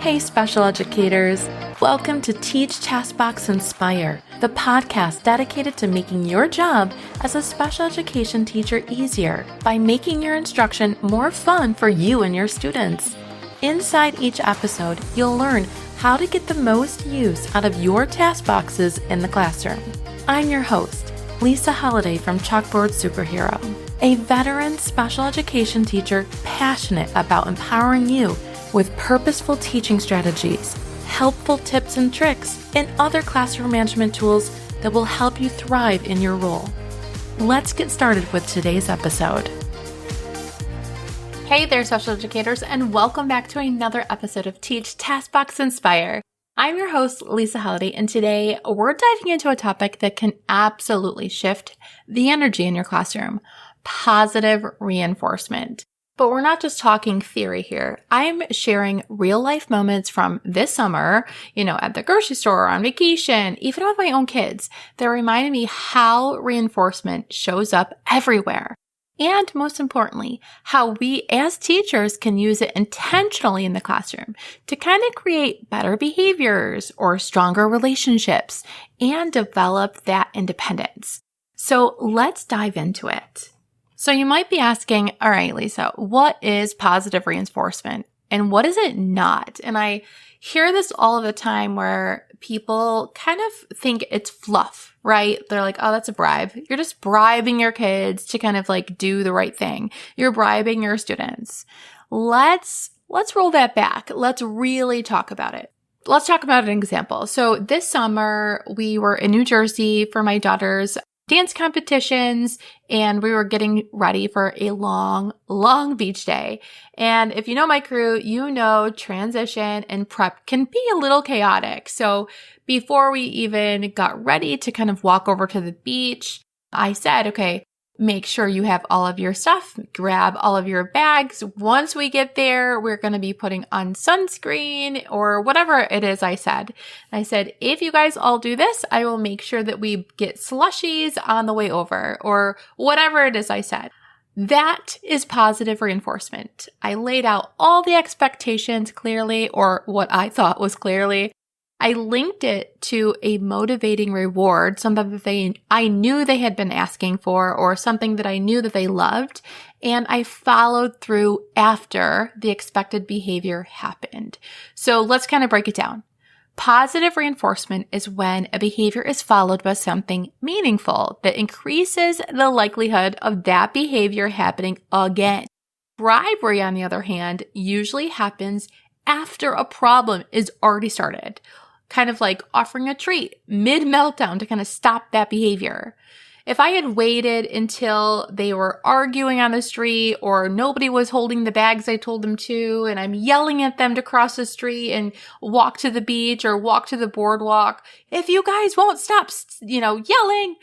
Hey, special educators. Welcome to Teach, Taskbox, Inspire, the podcast dedicated to making your job as a special education teacher easier by making your instruction more fun for you and your students. Inside each episode, you'll learn how to get the most use out of your task boxes in the classroom. I'm your host, Lisa Hollady from Chalkboard Superhero, a veteran special education teacher passionate about empowering you with purposeful teaching strategies, helpful tips and tricks, and other classroom management tools that will help you thrive in your role. Let's get started with today's episode. Hey there, special educators, and welcome back to another episode of Teach, Taskbox, Inspire. I'm your host, Lisa Hollady, and today we're diving into a topic that can absolutely shift the energy in your classroom: positive reinforcement. But we're not just talking theory here. I'm sharing real life moments from this summer, at the grocery store, on vacation, even with my own kids, that reminded me how reinforcement shows up everywhere. And most importantly, how we as teachers can use it intentionally in the classroom to kind of create better behaviors or stronger relationships and develop that independence. So let's dive into it. So you might be asking, all right, Lisa, what is positive reinforcement and what is it not? And I hear this all of the time where people kind of think it's fluff, right? They're like, oh, that's a bribe. You're just bribing your kids to kind of like do the right thing. You're bribing your students. Let's roll that back. Let's really talk about it. Let's talk about an example. So this summer we were in New Jersey for my daughter's dance competitions, and we were getting ready for a long beach day. And if you know my crew, you know transition and prep can be a little chaotic. So before we even got ready to kind of walk over to the beach, I said, okay, make sure you have all of your stuff, grab all of your bags. Once we get there, we're going to be putting on sunscreen or whatever it is I said. I said, if you guys all do this, I will make sure that we get slushies on the way over or whatever it is I said. That is positive reinforcement. I laid out all the expectations clearly, or what I thought was clearly. I linked it to a motivating reward, something that I knew they had been asking for, or something that I knew that they loved, and I followed through after the expected behavior happened. So let's kind of break it down. Positive reinforcement is when a behavior is followed by something meaningful that increases the likelihood of that behavior happening again. Bribery, on the other hand, usually happens after a problem is already started. Kind of like offering a treat mid-meltdown to kind of stop that behavior. If I had waited until they were arguing on the street or nobody was holding the bags I told them to, and I'm yelling at them to cross the street and walk to the beach or walk to the boardwalk, if you guys won't stop, yelling,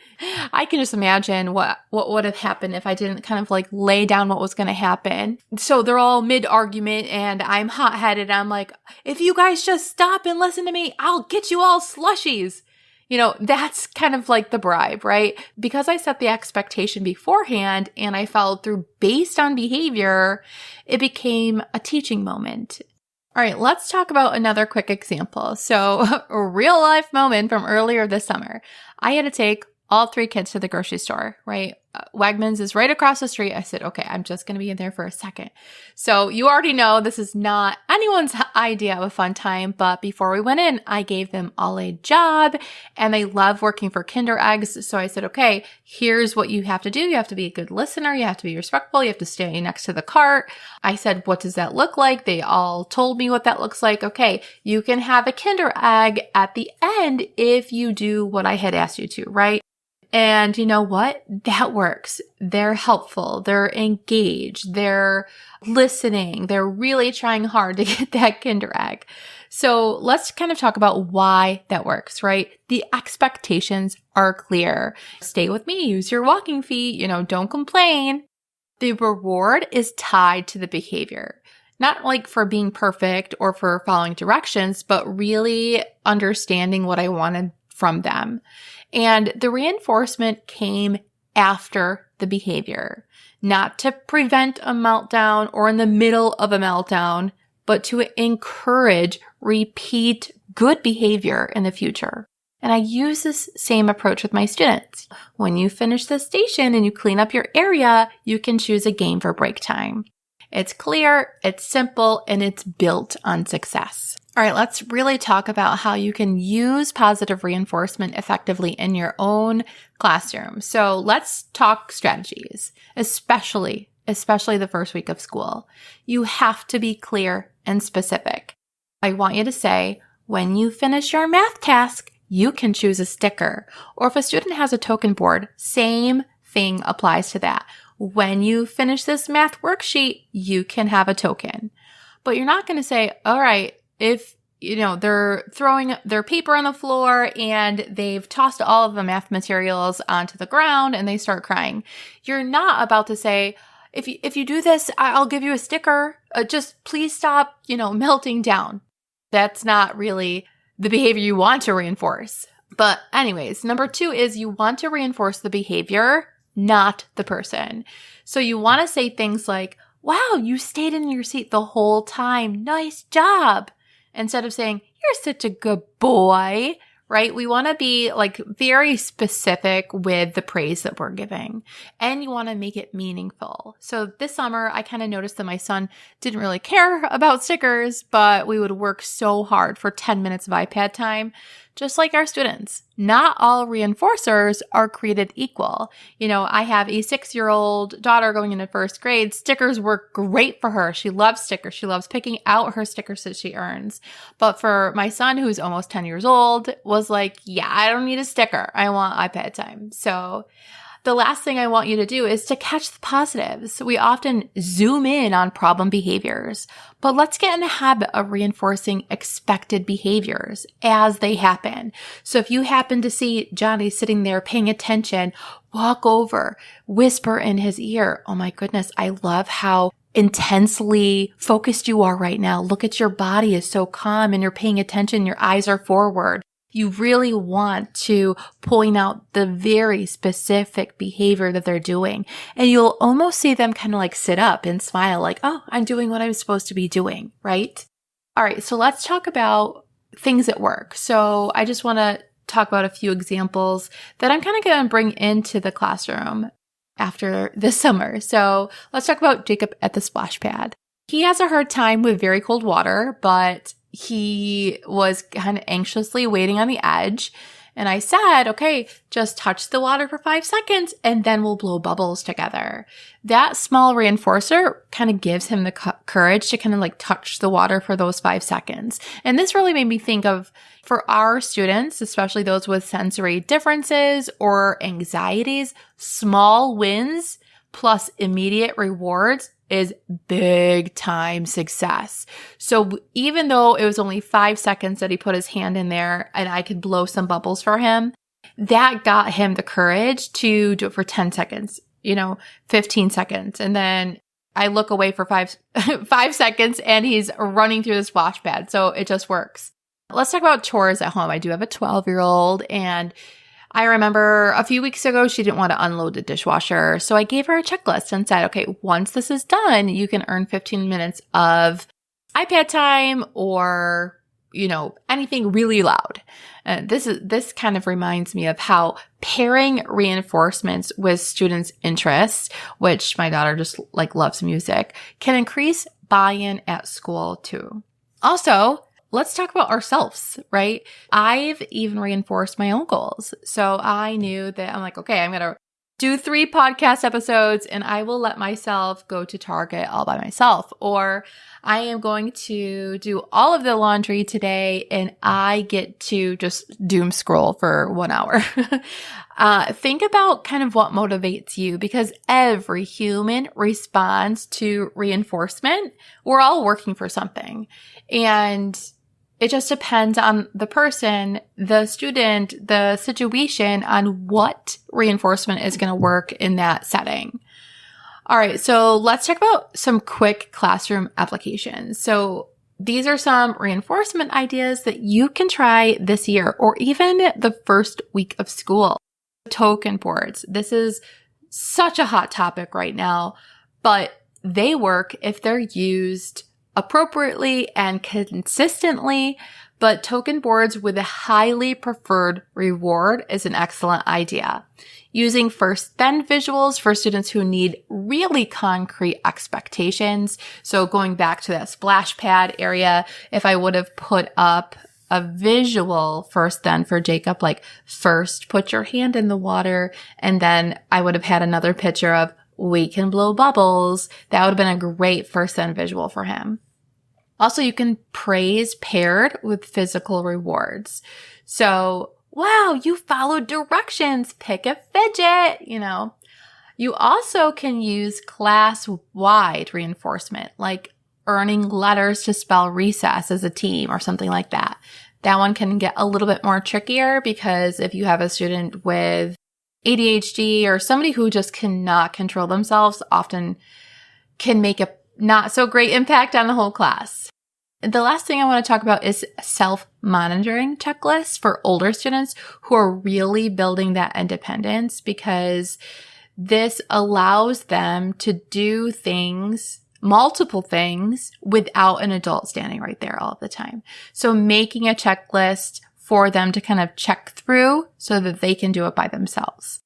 I can just imagine what would have happened if I didn't kind of like lay down what was going to happen. So they're all mid-argument and I'm hot-headed. I'm like, if you guys just stop and listen to me, I'll get you all slushies. That's kind of like the bribe, right? Because I set the expectation beforehand and I followed through based on behavior, it became a teaching moment. All right, let's talk about another quick example. So a real life moment from earlier this summer. I had to take all three kids to the grocery store, right? Wegmans is right across the street. I said, okay, I'm just going to be in there for a second. So you already know this is not anyone's idea of a fun time, but before we went in, I gave them all a job and they love working for Kinder Eggs. So I said, okay, here's what you have to do. You have to be a good listener. You have to be respectful. You have to stay next to the cart. I said, what does that look like? They all told me what that looks like. Okay, you can have a Kinder Egg at the end if you do what I had asked you to, right? And you know what? That works. They're helpful. They're engaged. They're listening. They're really trying hard to get that Kinder Egg. So let's kind of talk about why that works, right? The expectations are clear. Stay with me. Use your walking feet. Don't complain. The reward is tied to the behavior. Not like for being perfect or for following directions, but really understanding what I wanted from them. And the reinforcement came after the behavior, not to prevent a meltdown or in the middle of a meltdown, but to encourage repeat good behavior in the future. And I use this same approach with my students. When you finish the station and you clean up your area, you can choose a game for break time. It's clear, it's simple, and it's built on success. All right, let's really talk about how you can use positive reinforcement effectively in your own classroom. So let's talk strategies, especially the first week of school. You have to be clear and specific. I want you to say, when you finish your math task, you can choose a sticker. Or if a student has a token board, same thing applies to that. When you finish this math worksheet, you can have a token. But you're not going to say, all right, if they're throwing their paper on the floor and they've tossed all of the math materials onto the ground and they start crying. You're not about to say, if you do this, I'll give you a sticker. Just please stop, melting down. That's not really the behavior you want to reinforce. But anyways, number 2 is you want to reinforce the behavior, not the person. So you want to say things like, wow, you stayed in your seat the whole time. Nice job. Instead of saying, you're such a good boy, right? We want to be very specific with the praise that we're giving, and you want to make it meaningful. So this summer, I kind of noticed that my son didn't really care about stickers, but we would work so hard for 10 minutes of iPad time, just like our students. Not all reinforcers are created equal. I have a 6-year-old daughter going into first grade. Stickers work great for her. She loves stickers. She loves picking out her stickers that she earns. But for my son, who's almost 10 years old, was like, yeah, I don't need a sticker. I want iPad time. So the last thing I want you to do is to catch the positives. We often zoom in on problem behaviors, but let's get in the habit of reinforcing expected behaviors as they happen. So if you happen to see Johnny sitting there paying attention, walk over, whisper in his ear, oh my goodness, I love how intensely focused you are right now. Look at your body is so calm and you're paying attention. Your eyes are forward. You really want to point out the very specific behavior that they're doing. And you'll almost see them kind of sit up and smile like, oh, I'm doing what I'm supposed to be doing, right? All right, so let's talk about things at work. So I just want to talk about a few examples that I'm kind of going to bring into the classroom after this summer. So let's talk about Jacob at the splash pad. He has a hard time with very cold water, but he was kind of anxiously waiting on the edge. And I said, okay, just touch the water for 5 seconds and then we'll blow bubbles together. That small reinforcer kind of gives him the courage to kind of touch the water for those 5 seconds. And this really made me think of, for our students, especially those with sensory differences or anxieties, small wins plus immediate rewards is big time success. So even though it was only 5 seconds that he put his hand in there and I could blow some bubbles for him, that got him the courage to do it for 10 seconds, 15 seconds. And then I look away for 5 seconds and he's running through the splash pad. So it just works. Let's talk about chores at home. I do have a 12-year-old and I remember a few weeks ago, she didn't want to unload the dishwasher. So I gave her a checklist and said, okay, once this is done, you can earn 15 minutes of iPad time or, anything really loud. And this kind of reminds me of how pairing reinforcements with students' interests, which my daughter just loves music, can increase buy-in at school too. Also, let's talk about ourselves, right? I've even reinforced my own goals. So I knew that I'm okay, I'm going to do 3 podcast episodes and I will let myself go to Target all by myself. Or I am going to do all of the laundry today and I get to just doom scroll for 1 hour. Think about kind of what motivates you, because every human responds to reinforcement. We're all working for something. And it just depends on the person, the student, the situation, on what reinforcement is going to work in that setting. All right, so let's talk about some quick classroom applications. So these are some reinforcement ideas that you can try this year or even the first week of school. Token boards. This is such a hot topic right now, but they work if they're used appropriately and consistently, but token boards with a highly preferred reward is an excellent idea. Using first-then visuals for students who need really concrete expectations. So going back to that splash pad area, if I would have put up a visual first then for Jacob, like first put your hand in the water, and then I would have had another picture of we can blow bubbles. That would have been a great first then visual for him. Also, you can praise paired with physical rewards. So, wow, you followed directions, pick a fidget, You also can use class-wide reinforcement, like earning letters to spell recess as a team or something like that. That one can get a little bit more trickier because if you have a student with ADHD or somebody who just cannot control themselves, often can make a not so great impact on the whole class. The last thing I want to talk about is self-monitoring checklists for older students who are really building that independence, because this allows them to do things, multiple things, without an adult standing right there all the time. So making a checklist for them to kind of check through so that they can do it by themselves.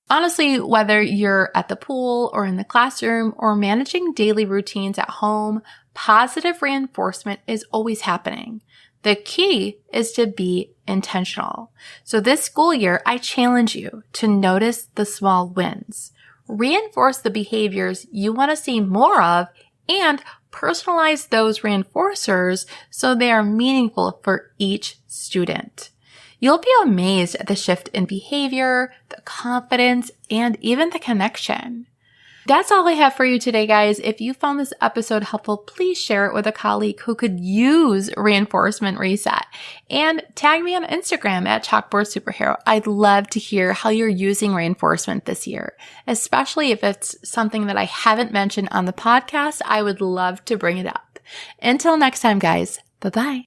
Honestly, whether you're at the pool or in the classroom or managing daily routines at home, positive reinforcement is always happening. The key is to be intentional. So this school year, I challenge you to notice the small wins, reinforce the behaviors you want to see more of, and personalize those reinforcers so they are meaningful for each student. You'll be amazed at the shift in behavior, the confidence, and even the connection. That's all I have for you today, guys. If you found this episode helpful, please share it with a colleague who could use reinforcement reset. And tag me on Instagram at Chalkboard Superhero. I'd love to hear how you're using reinforcement this year, especially if it's something that I haven't mentioned on the podcast. I would love to bring it up. Until next time, guys. Bye-bye.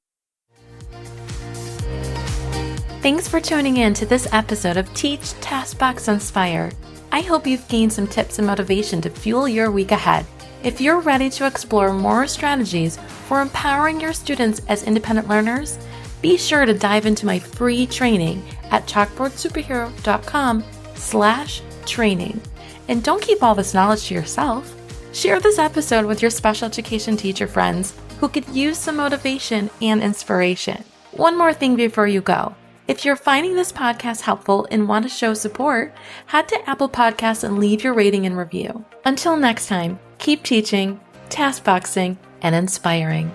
Thanks for tuning in to this episode of Teach, Taskbox, Inspire. I hope you've gained some tips and motivation to fuel your week ahead. If you're ready to explore more strategies for empowering your students as independent learners, be sure to dive into my free training at chalkboardsuperhero.com/training. And don't keep all this knowledge to yourself. Share this episode with your special education teacher friends who could use some motivation and inspiration. One more thing before you go. If you're finding this podcast helpful and want to show support, head to Apple Podcasts and leave your rating and review. Until next time, keep teaching, taskboxing, and inspiring.